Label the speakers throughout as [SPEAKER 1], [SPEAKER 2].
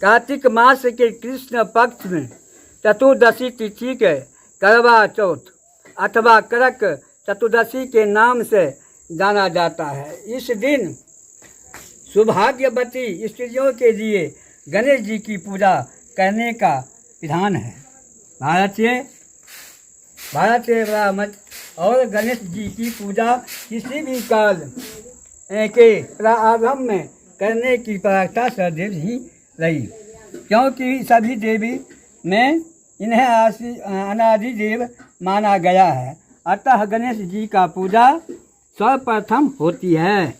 [SPEAKER 1] कार्तिक मास के कृष्ण पक्ष में चतुर्दशी तिथि के करवा चौथ अथवा करक चतुर्दशी के नाम से जाना जाता है। इस दिन सौभाग्यवती स्त्रियों के लिए गणेश जी की पूजा करने का विधान है। भारत से मत और गणेश जी की पूजा किसी भी काल के प्रारंभ में करने की प्रथा सदैव ही रही, क्योंकि सभी देवी में इन्हें अनादि देव माना गया है। अतः गणेश जी का पूजा सर्वप्रथम होती है।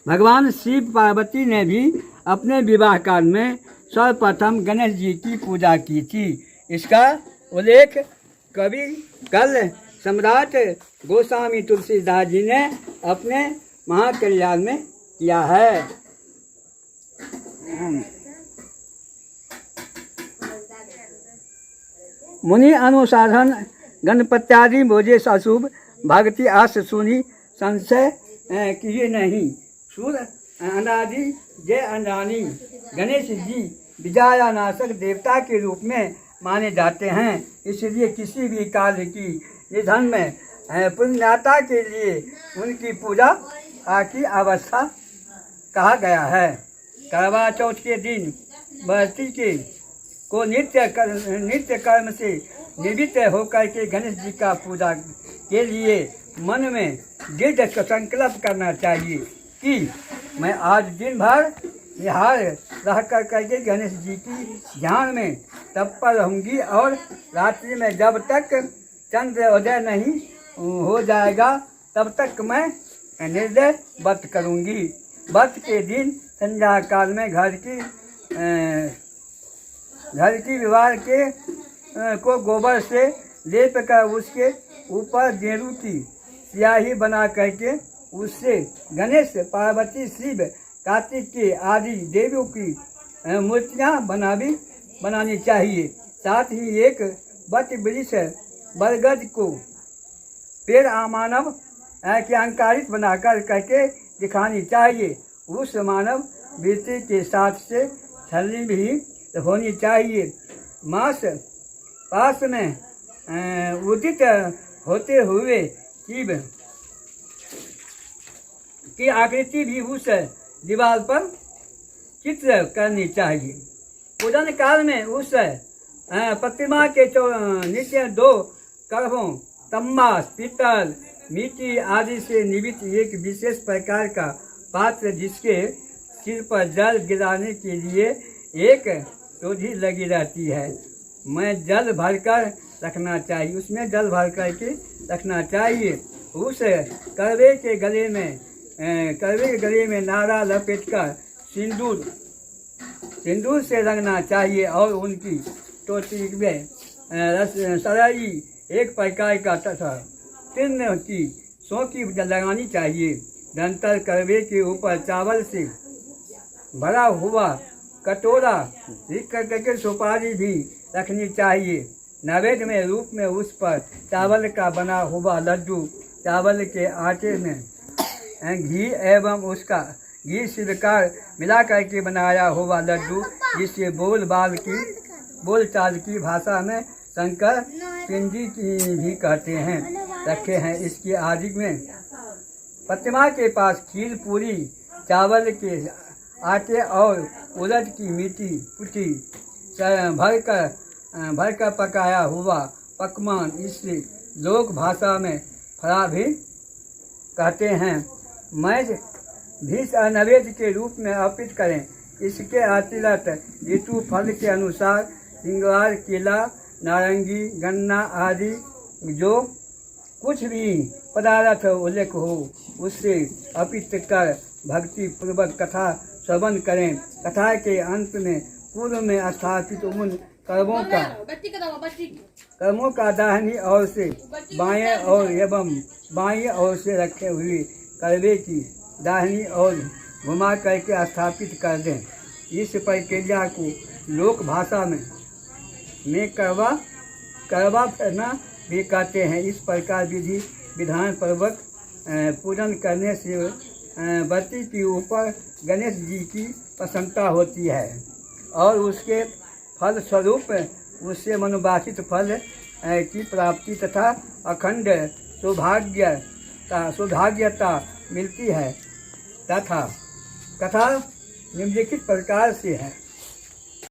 [SPEAKER 1] भगवान शिव पार्वती ने भी अपने विवाह काल में सर्वप्रथम गणेश जी की पूजा की थी। इसका उल्लेख कवि कल सम्राट गोस्वामी तुलसीदास जी ने अपने महाकल्याण में किया है। मुनि अनुसाधन गणपत्यादि भोजे अशुभ भक्ति आस सुनी संशय किए नहीं। सूर अनादि जय अनानी गणेश जी विजयानाशक देवता के रूप में माने जाते हैं। इसलिए किसी भी काल की निधन में पुण्याता के लिए उनकी पूजा की अवस्था कहा गया है। करवा चौथ के दिन व्रती के को नित्य कर्म से निवृत्त होकर के गणेश जी का पूजा के लिए मन में दृढ़ संकल्प करना चाहिए कि मैं आज दिन भर निहार रह करके गणेश जी की ध्यान में तत्पर रहूँगी और रात्रि में जब तक चंद्र उदय नहीं हो जाएगा तब तक मैं निर्दय व्रत करूँगी। व्रत के दिन संध्या काल में घर की दीवार के को गोबर से लेप कर उसके ऊपर गेरू की स्याही बना करके उससे गणेश पार्वती शिव कार्तिक के आदि देवियों की मूर्तियाँ बनानी चाहिए। साथ ही एक वट वृक्ष बरगद को पेड़ मानव के अंकारित बनाकर करके दिखानी चाहिए। उस मानव वृत्ति के साथ से छलनी भी होनी चाहिए। मास पास में उदित होते हुए शिव की आकृति भी उस दीवार पर चित्र करनी चाहिए। पूजन काल में उस प्रतिमा के नीचे 2 करहों तम्बा पीतल मिट्टी आदि से निर्मित एक विशेष प्रकार का पात्र जिसके सिर पर जल गिराने के लिए एक टोढ़ी लगी रहती है, मैं जल भरकर रखना चाहिए, उसमें जल भर करके रखना चाहिए। उस करवे के गले में नारा लपेटकर सिंदूर से रंगना चाहिए और उनकी टोटी में सराई एक प्रकार का तथा तीर्ण की सौंकी लगानी चाहिए। नंतर करवे के ऊपर चावल से भरा हुआ कटोरा रख करके सुपारी भी रखनी चाहिए। नैवेद्य में रूप में उस पर चावल का बना हुआ लड्डू, चावल के आटे में घी एवं उसका घी सिरकार मिला करके बनाया हुआ लड्डू, जिसे बोलचाल की भाषा में शंकर पिंडी की भी कहते हैं, रखे हैं। इसके आदि में प्रतिमा के पास खीर पूरी चावल के आटे और उड़द की मीठी पुटी भरकर पकाया हुआ पकवान, इसे लोक भाषा में फरा भी कहते हैं, मैं भी नैवेद्य के रूप में अर्पित करें। इसके अतिरिक्त ऋतु फल के अनुसार सिंगार, केला, नारंगी, गन्ना आदि जो कुछ भी पदार्थ उल्लेख हो उससे अर्पित कर भक्ति पूर्वक कथा श्रवण करें। कथा के अंत में पूर्व में स्थापित उन कर्मों का दाहिनी ओर से बाएं और एवं बाएं ओर से रखे हुए करवे की दाहिनी ओर घुमा करके स्थापित कर दें। इस प्रक्रिया को लोक भाषा में करवा करना भी कहते हैं। इस प्रकार विधि विधान पूर्वक पूजन करने से व्रती के ऊपर गणेश जी की प्रसन्नता होती है और उसके फल स्वरूप उससे मनोवांछित फल की प्राप्ति तथा अखंड सौभाग्यता मिलती है। तथा कथा निम्नलिखित प्रकार से है।